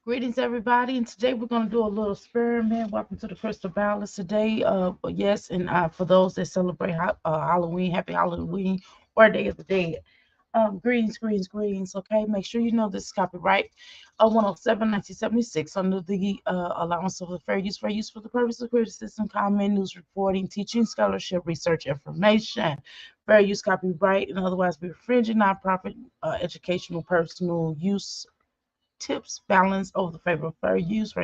Greetings, everybody, and today we're going to do a little experiment. Welcome to the Crystal Balance today. Yes, and for those that celebrate Halloween, Happy Halloween or Day of the Dead. Greetings. Okay, make sure you know this is copyright 107 1976 under the allowance of the fair use for the purpose of criticism, comment, news reporting, teaching, scholarship, research, information. Fair use, copyright, and otherwise be infringing nonprofit, educational, personal use tips balance over the favor of fair use.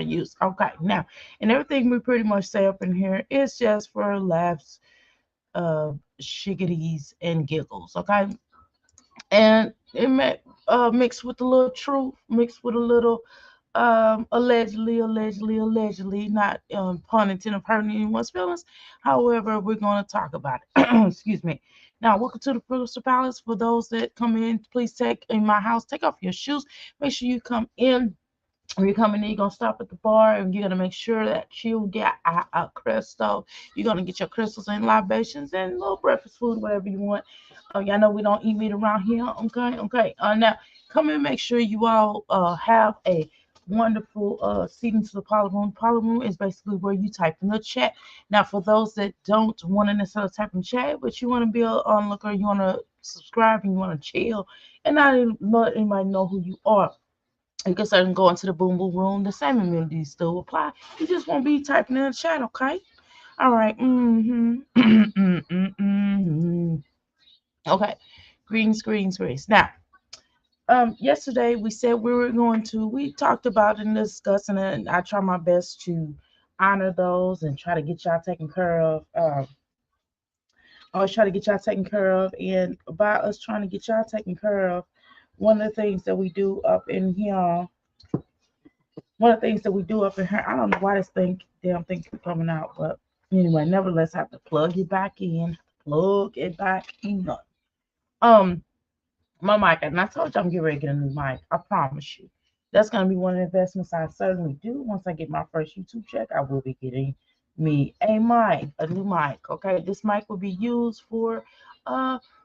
Okay, now, and everything we pretty much say up in here is just for laughs, shiggities, and giggles. Okay, and it may mixed with a little truth, mixed with a little allegedly, not pun intended of hurting anyone's feelings. However, we're going to talk about it. Excuse me. Now, welcome to the Crystal Palace. For those that come in, please take in my house, take off your shoes. Make sure you come in. When you're coming in, you're gonna stop at the bar and you're gonna make sure that you get a crystal. You're gonna get your crystals and libations and a little breakfast food, whatever you want. Y'all know we don't eat meat around here. Okay. Now come in, make sure you all have a wonderful seating to the parlor room. Parlor room is basically where you type in the chat. Now, for those that don't want to necessarily type in chat, but you want to be an onlooker, you want to subscribe, and you want to chill, and not let anybody know who you are. You can certainly go into the boom boom room. The same immunities still apply. You just won't be typing in the chat, okay? All right. Okay. Greetings. Now, yesterday we said we talked about and discussed, and I try my best to honor those and try to get y'all taken care of. Always try to get y'all taken care of, and by us trying to get y'all taken care of, one of the things that we do up in here I don't know why this damn thing keep coming out, but anyway, nevertheless, I have to plug it back in. Um, my mic, and I told you I'm getting ready to get a new mic. I promise you. That's gonna be one of the investments I certainly do. Once I get my first YouTube check, I will be getting me a new mic. Okay, this mic will be used for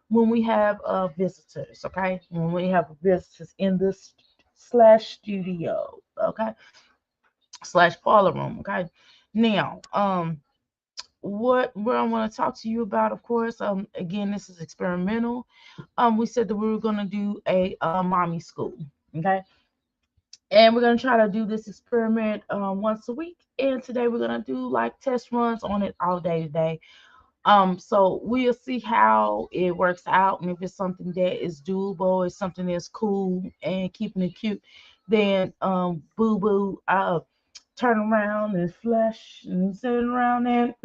when we have visitors. Okay, when we have visitors in this slash studio. Okay, slash parlor room. Okay. Now, what I want to talk to you about, of course, again, this is experimental. We said that we were gonna do a mommy school. Okay. And we're gonna try to do this experiment once a week. And today we're gonna do like test runs on it all day today. So we'll see how it works out, and if it's something that is doable, it's something that's cool and keeping it cute, then boo boo, turn around and flush and sit around and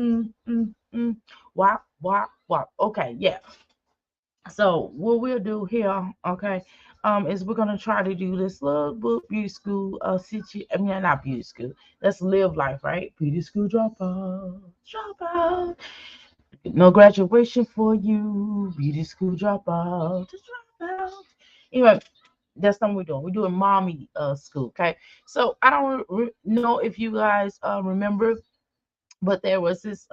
wop. Okay, yeah. So what we'll do here, okay, is we're gonna try to do this little book beauty school I mean, not beauty school. That's live life, right? Beauty school drop out. No graduation for you. Beauty school drop out. Just drop out. Anyway, that's not what we're doing. We're doing mommy school. Okay. So I don't know if you guys remember, but there was this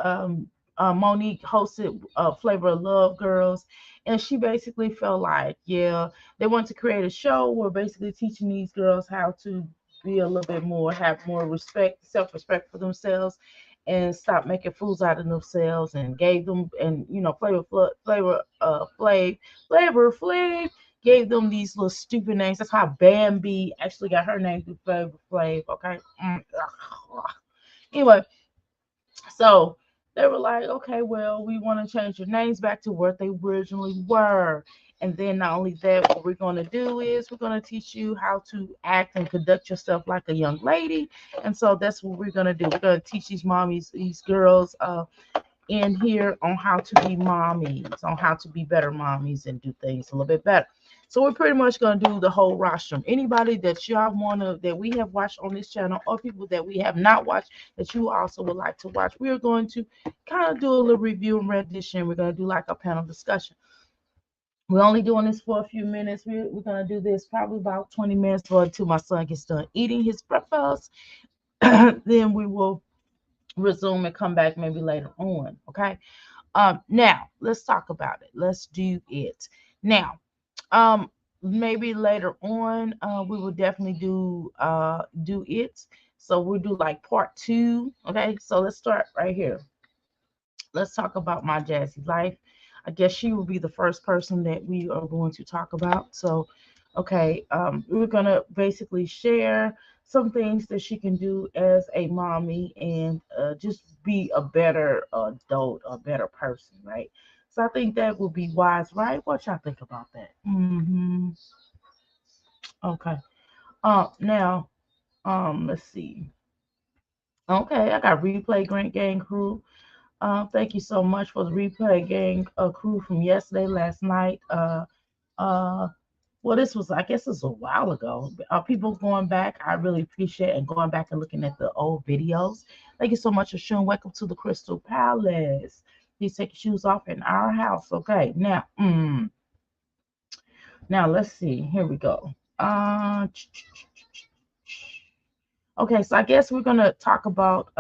Monique hosted Flavor of Love Girls, and she basically felt like, yeah, they want to create a show where basically teaching these girls how to be a little bit more, have more respect, self-respect for themselves, and stop making fools out of themselves, and gave them, and Flavor Flav gave them these little stupid names. That's how Bambi actually got her name through Flavor Flav. Okay. Anyway, so they were like, okay, well, we want to change your names back to what they originally were. And then not only that, what we're going to do is we're going to teach you how to act and conduct yourself like a young lady. And so that's what we're going to do. We're going to teach these mommies, these girls in here on how to be mommies, on how to be better mommies and do things a little bit better. So we're pretty much going to do the whole rostrum. Anybody that y'all want to, that we have watched on this channel, or people that we have not watched that you also would like to watch, we are going to kind of do a little review and rendition. We're going to do like a panel discussion. We're only doing this for a few minutes. We're going to do this probably about 20 minutes or until my son gets done eating his breakfast. Then we will resume and come back maybe later on. Okay. Now let's talk about it. Let's do it now. maybe later on, we will definitely do it. So we'll do like part two. Okay, so let's start right here. Let's talk about my Jazzy life. I guess she will be the first person that we are going to talk about. So, okay, we're gonna basically share some things that she can do as a mommy and just be a better adult, a better person, right? So I think that would be wise, right? What y'all think about that? Okay. Now, let's see. Okay, I got replay Grant Gang crew. Thank you so much for the replay gang crew from yesterday, last night. Uh, well, this was, I guess, this was a while ago. People going back, I really appreciate and going back and looking at the old videos. Thank you so much, Ashun. Welcome to the Crystal Palace. Please take your shoes off in our house. Okay, now let's see. Here we go. Okay, so I guess we're gonna talk about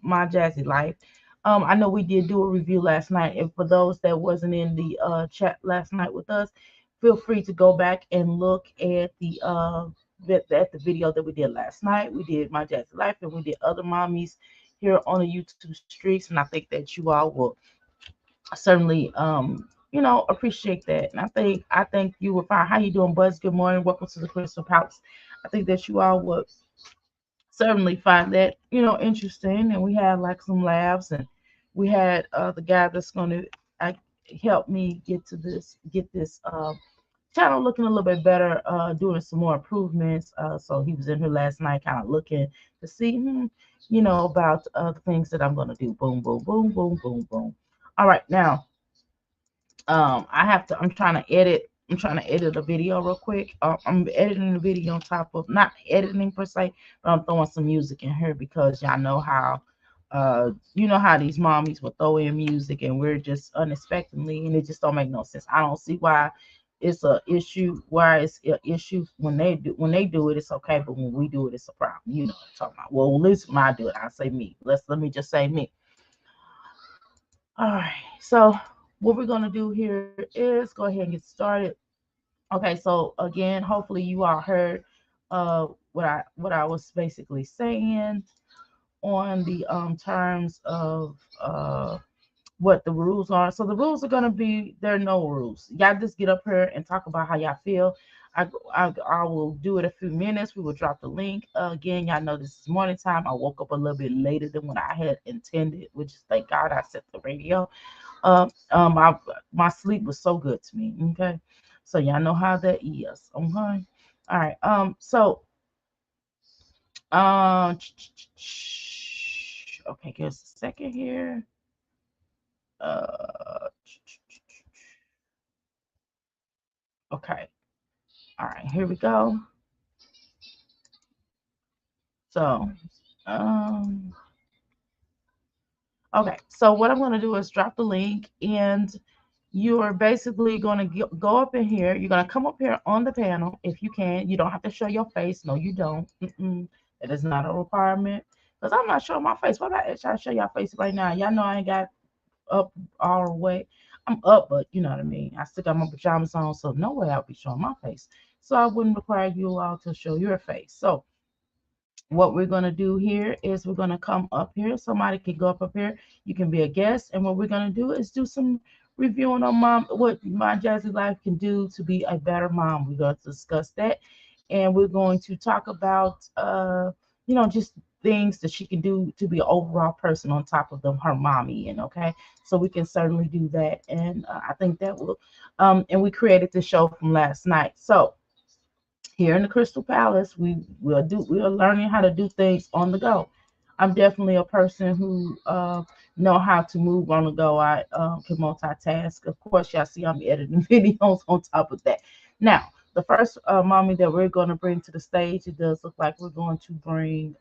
my Jazzy life. I know we did do a review last night, and for those that wasn't in the chat last night with us, feel free to go back and look at the video that we did last night. We did my Jazzy life, and we did other mommies here on the YouTube streets, and I think that you all will certainly appreciate that. And I think you will find, how you doing, Buzz? Good morning, welcome to the Crystal Palace. I think that you all would certainly find that interesting, and we had like some laughs, and we had the guy that's going to help me get this channel looking a little bit better, doing some more improvements. So he was in here last night kind of looking to see about the things that I'm going to do. Boom, boom, boom, boom, boom, boom. All right, now I'm trying to edit a video real quick. I'm editing the video on top of, not editing per se, but I'm throwing some music in here because y'all know how these mommies will throw in music and we're just unexpectedly, and it just don't make no sense. I don't see why it's a issue. Why it's an issue when they do it, it's okay, but when we do it, it's a problem. You know what I'm talking about. Well, at least when I do it, I say me. Let me just say me. All right. So what we're gonna do here is go ahead and get started. Okay. So again, hopefully you all heard what I was basically saying on the terms of what the rules are. So the rules are gonna be, there are no rules. Y'all just get up here and talk about how y'all feel. I will do it a few minutes. We will drop the link. Again, y'all know this is morning time. I woke up a little bit later than what I had intended, which is, thank God I set the radio. My sleep was so good to me. Okay, so y'all know how that is. Okay, all right. Um, okay, give us a second here. Uh, okay. All right, here we go. So, um, okay. So what I'm going to do is drop the link, and you are basically going to go up in here. You're going to come up here on the panel if you can. You don't have to show your face. No, you don't. That is not a requirement, because I'm not showing my face. Why not try to show your face right now? Y'all know I ain't got up all the way. I'm up, but you know what I mean. I still got my pajamas on, so no way I'll be showing my face. So I wouldn't require you all to show your face. So what we're going to do here is we're going to come up here. Somebody can go up here. You can be a guest. And what we're going to do is do some reviewing on what my Jazzy life can do to be a better mom. We're going to discuss that. And we're going to talk about, just things that she can do to be an overall person on top of them, her mommy. And okay, so we can certainly do that. And I think that will, and we created the show from last night. So here in the Crystal Palace, we are learning how to do things on the go. I'm definitely a person who know how to move on the go. I can multitask. Of course, y'all see I'm editing videos on top of that. Now, the first mommy that we're going to bring to the stage, it does look like we are going to bring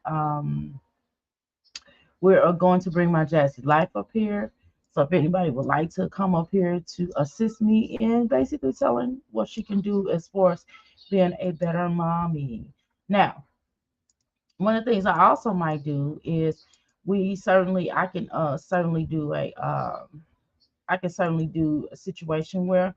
my Jazzy life up here. So if anybody would like to come up here to assist me in basically telling what she can do as far as being a better mommy. Now, one of the things I also might do is I can certainly do a situation where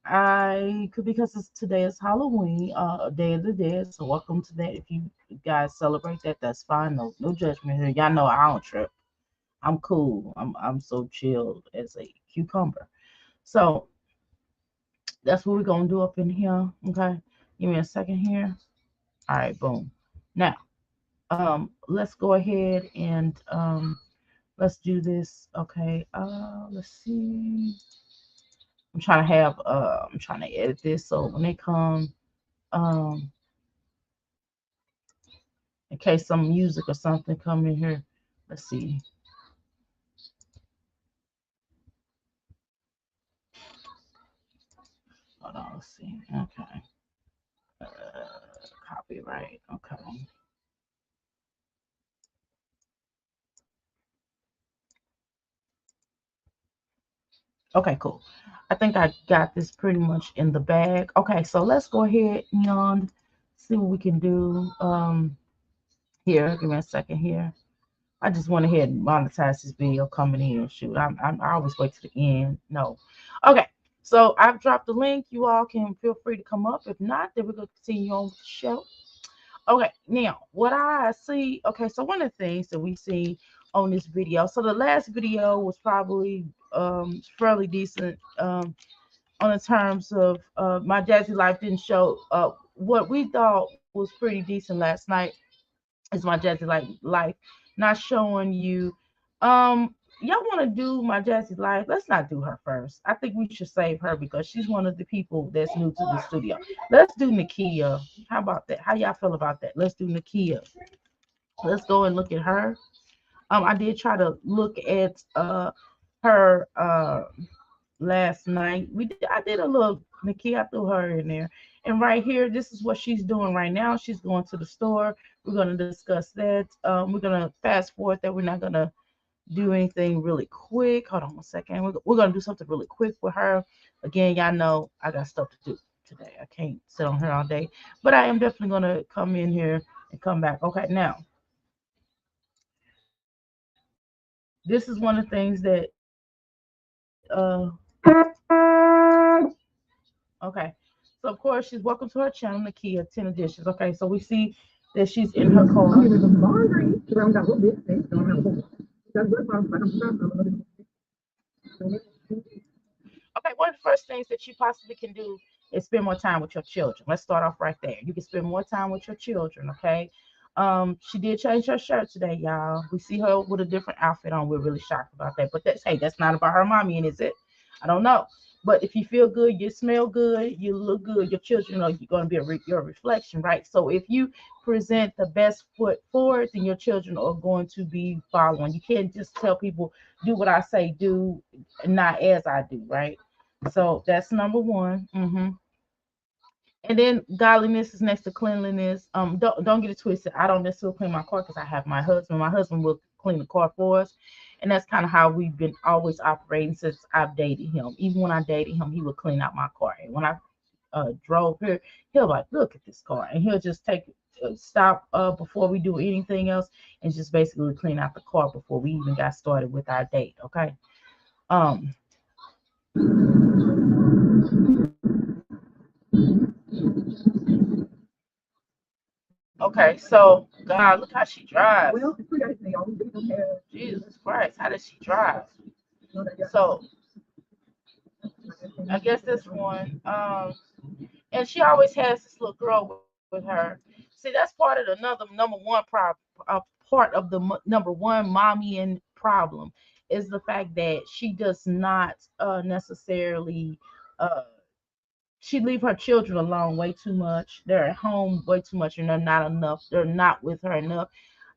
I could because it's today is Halloween, Day of the Dead. So welcome to that. If you guys celebrate that, that's fine. No judgment here. Y'all know I don't trip. I'm cool. I'm so chilled as a cucumber. So that's what we're gonna do up in here. Okay. Give me a second here. All right, boom. Now, let's go ahead and let's do this. Okay. Let's see. I'm trying to edit this so when they come, um, in case some music or something come in here. Let's see. Hold on. Let's see. Okay. Copyright. Okay. Okay, cool. I think I got this pretty much in the bag. Okay, so let's go ahead and see what we can do. Here, give me a second here. I just went ahead and monetize this video coming in. Shoot, I always wait to the end. No. Okay, so I've dropped the link. You all can feel free to come up. If not, then we're going to continue on with the show. Okay, now what I see, okay, so one of the things that we see on this video, so the last video was probably fairly decent on the terms of my jazzy life didn't show what we thought was pretty decent last night is my jazzy life not showing you y'all want to do my jazzy life. Let's not do her first. I think we should save her because she's one of the people that's new to the studio. Let's do Nikia. How about that? How y'all feel about that? Let's do Nikia. Let's go and look at her. I did try to look at her last night. I did a little Nikki, I threw her in there. And right here, this is what she's doing right now. She's going to the store. We're going to discuss that. We're going to fast forward that. We're not going to do anything really quick. Hold on a second. We're going to do something really quick with her. Again, y'all know I got stuff to do today. I can't sit on here all day. But I am definitely going to come in here and come back. Okay, now, this is one of the things that okay. So of course she's welcome to her channel, Nakia, 10 Editions. Okay, so we see that she's in her car. Okay, one of the first things that you possibly can do is spend more time with your children. Let's start off right there. You can spend more time with your children, okay? She did change her shirt today, y'all. We see her with a different outfit on. We're really shocked about that. But that's not about her mommy, and is it? I don't know. But if you feel good, you smell good, you look good, your children are going to be your reflection, right? So if you present the best foot forward, then your children are going to be following. You can't just tell people, do what I say, do, not as I do, right? So that's number one. And then godliness is next to cleanliness. Don't get it twisted. I don't necessarily clean my car because I have my husband. My husband will clean the car for us, and that's kind of how we've been always operating since I've dated him. Even when I dated him, he would clean out my car. And when I drove here, he'll like, look at this car, and he'll just take stop before we do anything else, and just basically clean out the car before we even got started with our date. Okay. Um. Okay, so God, look how she drives. Jesus Christ, how does she drive? So I guess this one, and she always has this little girl with her. See, that's part of another number one part of the number one mommy and problem is the fact that she does not necessarily she leave her children alone way too much. They're at home way too much, and they're not enough. They're not with her enough,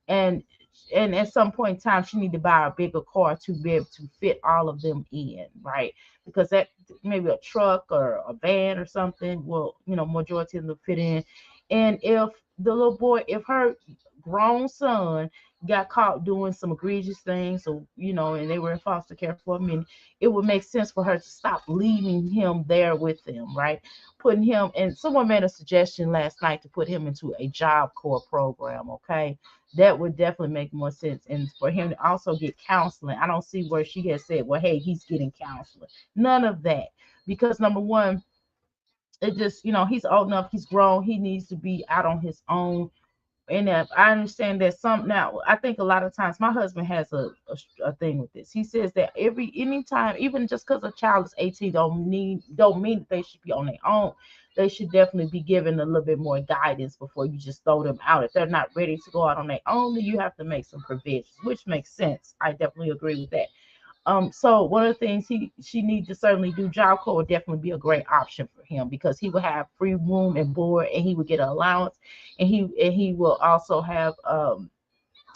and at some point in time she need to buy a bigger car to be able to fit all of them in, right? Because that maybe a truck or a van or something will, majority of them fit in. And if the little boy, if her grown son got caught doing some egregious things, so and they were in foster care for a minute, it would make sense for her to stop leaving him there with them, right? Putting him, and someone made a suggestion last night to put him into a job corps program. Okay, that would definitely make more sense. And for him to also get counseling, I don't see where she has said, well, hey, he's getting counseling. None of that. Because number one, it just, he's old enough, he's grown, he needs to be out on his own. And I understand that some now, I think a lot of times my husband has a thing with this. He says that anytime, even just because a child is 18, don't mean that they should be on their own. They should definitely be given a little bit more guidance before you just throw them out. If they're not ready to go out on their own, then you have to make some provisions, which makes sense. I definitely agree with that. So one of the things she needs to certainly do, Job Corps would definitely be a great option for him because he would have free room and board, and he would get an allowance, and he will also have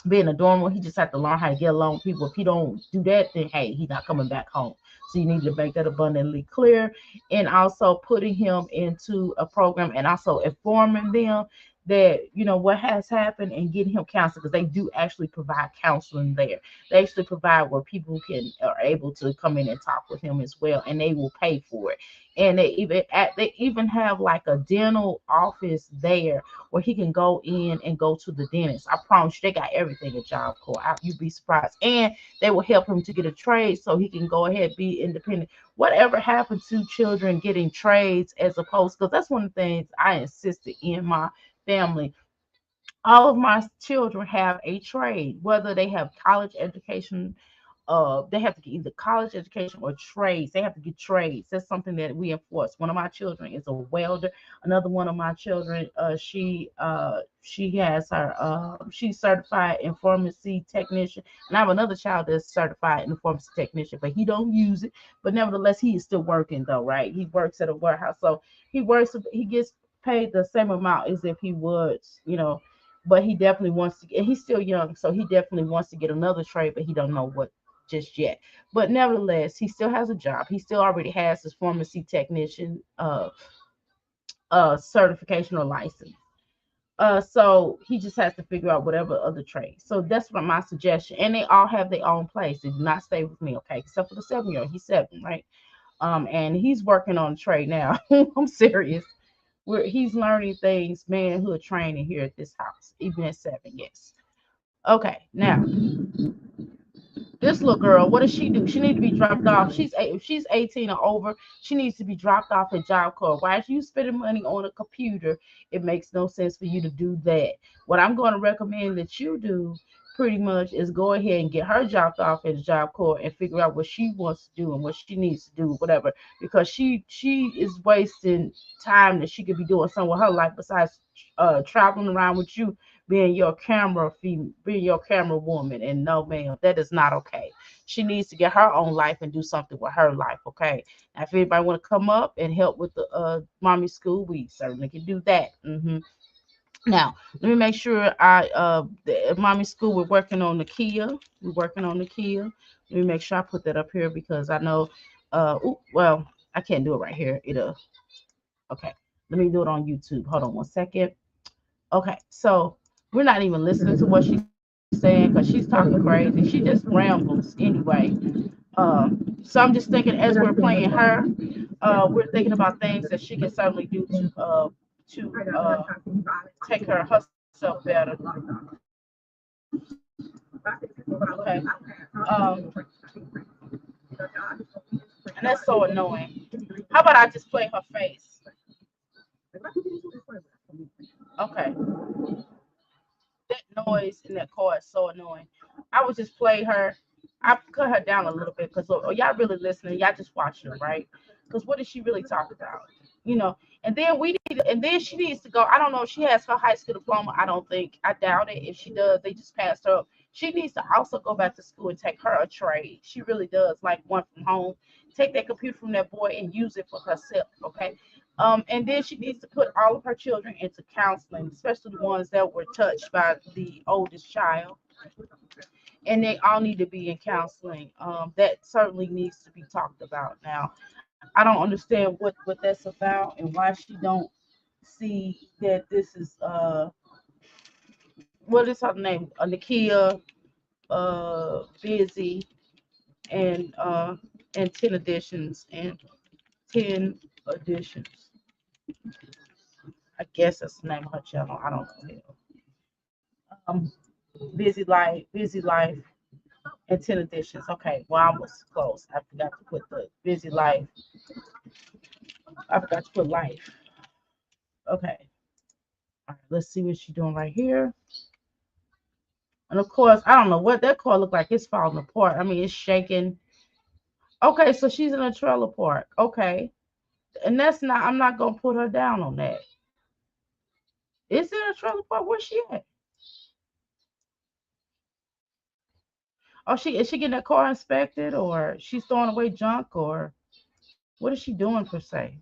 being a dormer. He just have to learn how to get along with people. If he don't do that, then hey, he's not coming back home. So you need to make that abundantly clear, and also putting him into a program, and also informing them that what has happened, and getting him counseling, because they do actually provide counseling there. They actually provide where people are able to come in and talk with him as well, and they will pay for it. And they even have like a dental office there where he can go in and go to the dentist. I promise you, they got everything at Job Corps. You'd be surprised. And they will help him to get a trade so he can go ahead, be independent. Whatever happened to children getting trades, as opposed, because that's one of the things I insisted in my family. All of my children have a trade, whether they have college education, they have to get either college education or trades. They have to get trades. That's something that we enforce. One of my children is a welder. Another one of my children, she has her she's certified in pharmacy technician, and I have another child that's certified in pharmacy technician, but he don't use it. But nevertheless, he is still working though, right? He works at a warehouse, so he gets paid the same amount as if he would, but he definitely wants to, and he's still young, so he definitely wants to get another trade, but he don't know what just yet. But nevertheless, he still has a job. He still already has his pharmacy technician certification or license. So he just has to figure out whatever other trade. So that's what my suggestion. And they all have their own place. They do not stay with me, okay? Except for the 7-year-old. He's 7, right? And he's working on a trade now. I'm serious. He's learning things, manhood training here at this house, even at 7. Yes. Okay. Now, this little girl, what does she do? She needs to be dropped off. If she's 18 or over, she needs to be dropped off at Job Corps. Why are you spending money on a computer? It makes no sense for you to do that. What I'm going to recommend that you do pretty much is go ahead and get her dropped off at the Job Corps and figure out what she wants to do and what she needs to do, whatever. Because she is wasting time that she could be doing something with her life besides traveling around with you, being your camera woman. And no, ma'am, that is not okay. She needs to get her own life and do something with her life. Okay. Now, if anybody want to come up and help with the mommy school, we certainly can do that. Now, let me make sure the mommy school, we're working on the Kia. We're working on the Kia. Let me make sure I put that up here because I know, well, I can't do it right here. Okay. Let me do it on YouTube. Hold on one second. Okay, so we're not even listening to what she's saying because she's talking crazy. She just rambles anyway. So I'm just thinking as we're playing her, we're thinking about things that she can certainly do to take care of herself better. Okay, and that's so annoying. How about I just play her face? Okay, that noise in that car is so annoying. I would just play her. I cut her down a little bit because y'all really listening. Y'all just watching her, right? Because what does she really talk about? You know. And then she needs to go. I don't know if she has her high school diploma. I don't think. I doubt it. If she does, they just passed her up. She needs to also go back to school and take her a trade. She really does, like one from home. Take that computer from that boy and use it for herself. Okay. And then she needs to put all of her children into counseling, especially the ones that were touched by the oldest child. And they all need to be in counseling. That certainly needs to be talked about. Now, I don't understand what that's about and why she don't see that this is what is her name? Nakia, Busy, and 10 editions. I guess that's the name of her channel. I don't know. Um, Busy Life, and 10 editions. Okay, well, I was close. I forgot to put the Busy Life I forgot to put life. Okay. All right, let's see what she's doing right here. And of course, I don't know what that car look like. It's falling apart. I mean, it's shaking. Okay, so she's in a trailer park. Okay. And that's not, I'm not gonna put her down on that. Is it a trailer park? Where's she at? Oh, she is she getting that car inspected, or she's throwing away junk, or what is she doing per se?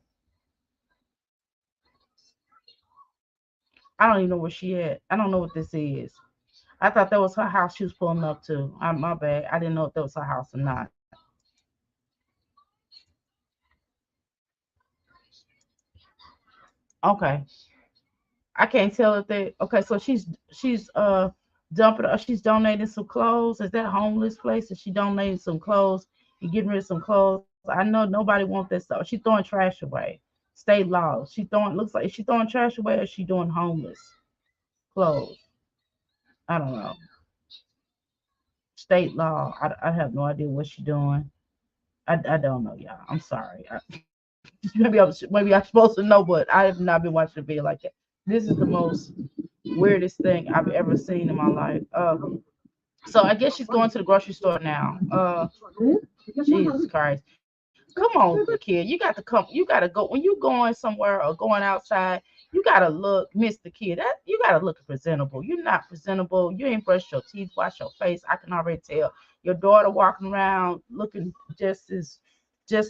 I don't even know where she at. I don't know what this is. I thought that was her house she was pulling up to. My bad. I didn't know if that was her house or not. Okay. I can't tell if they okay, so she's dumping she's donating some clothes. Is that homeless place? Is she donating some clothes and getting rid of some clothes? I know nobody wants that stuff. She's throwing trash away. State law. She throwing looks like is she throwing trash away or is she doing homeless clothes? I don't know. State law. I have no idea what she's doing. I don't know, y'all. I'm sorry. Maybe I'm supposed to know, but I have not been watching a video like that. This is the most weirdest thing I've ever seen in my life. So I guess she's going to the grocery store now. Jesus Christ. Come on, kid. You got to come. You got to go when you going somewhere or going outside. You got to look, Mr. Kid. That you got to look presentable. You're not presentable. You ain't brushed your teeth, wash your face. I can already tell. Your daughter walking around looking just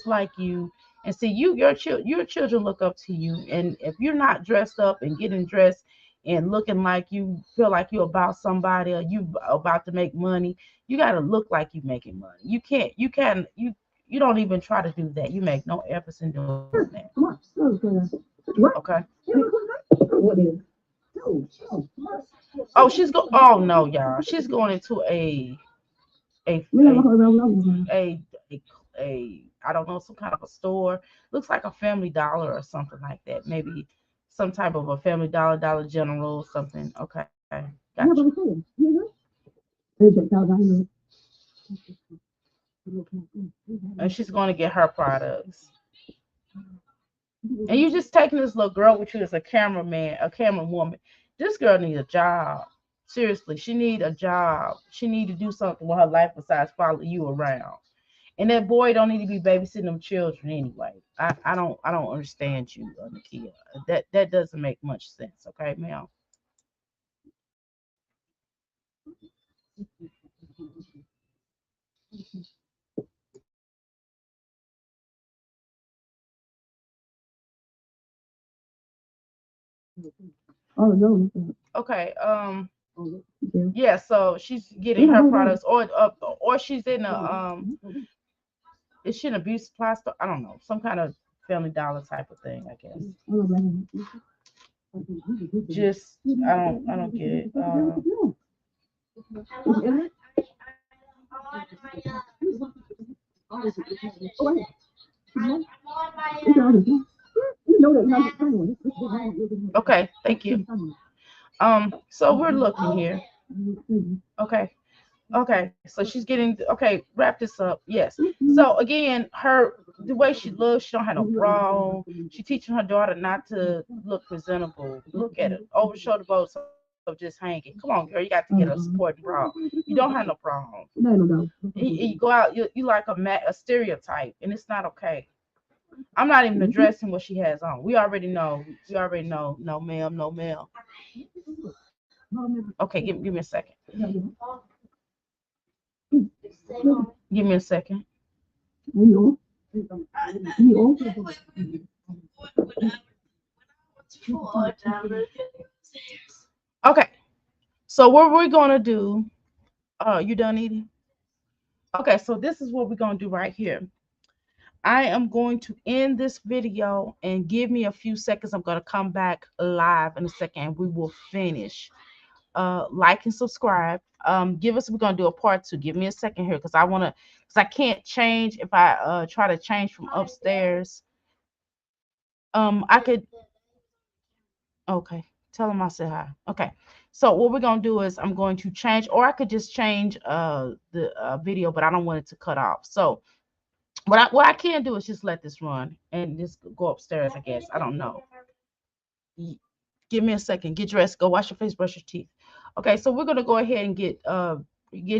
like you. And see, your children look up to you. And if you're not dressed up and getting dressed and looking like you feel like you're about somebody or you about to make money, you got to look like you making money. You don't even try to do that. You make no efforts in doing that. Okay. Oh, she's go. Oh no, y'all. She's going into a a I don't know, some kind of a store. Looks like a Family Dollar or something like that. Maybe some type of a Family Dollar, Dollar General, something. Okay, gotcha. And she's going to get her products. And you just taking this little girl with you as a cameraman, a camera woman. This girl needs a job. Seriously, she need a job. She need to do something with her life besides follow you around. And that boy don't need to be babysitting them children anyway. I don't understand you, Nakia. That doesn't make much sense. Okay, ma'am. Okay. Yeah. So she's getting her products, or she's in a is she in a beauty supply store? I don't know, some kind of Family Dollar type of thing, I guess. Just I don't get it. Okay, thank you. So we're looking here. Okay. Okay, so she's getting okay. Wrap this up. Yes. So again, her the way she looks, she don't have no bra on. She teaching her daughter not to look presentable. Look at it, over shoulder boats of just hanging. Come on, girl, you got to get a supporting bra. You don't have no bra on. You go out, you like a stereotype, and it's not okay. I'm not even addressing what she has on. We already know. We already know. No, ma'am. No, ma'am. Okay, give me a second. Give me a second. Okay, so what we're gonna do? You done eating? Okay, so this is what we're gonna do right here. I am going to end this video and give me a few seconds. I'm gonna come back live in a second and we will finish. Like and subscribe. Give us we're gonna do a part two. Give me a second here because I can't change if I try to change from upstairs. I could okay. Tell them I said hi. Okay. So what we're gonna do is I'm going to change, or I could just change the video, but I don't want it to cut off. So What I can do is just let this run and just go upstairs, I guess. I don't know. Give me a second. Get dressed. Go wash your face, brush your teeth. Okay, so we're gonna go ahead and get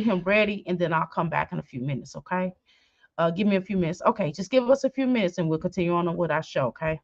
him ready, and then I'll come back in a few minutes. Okay. Give me a few minutes. Okay, just give us a few minutes, and we'll continue on with our show. Okay.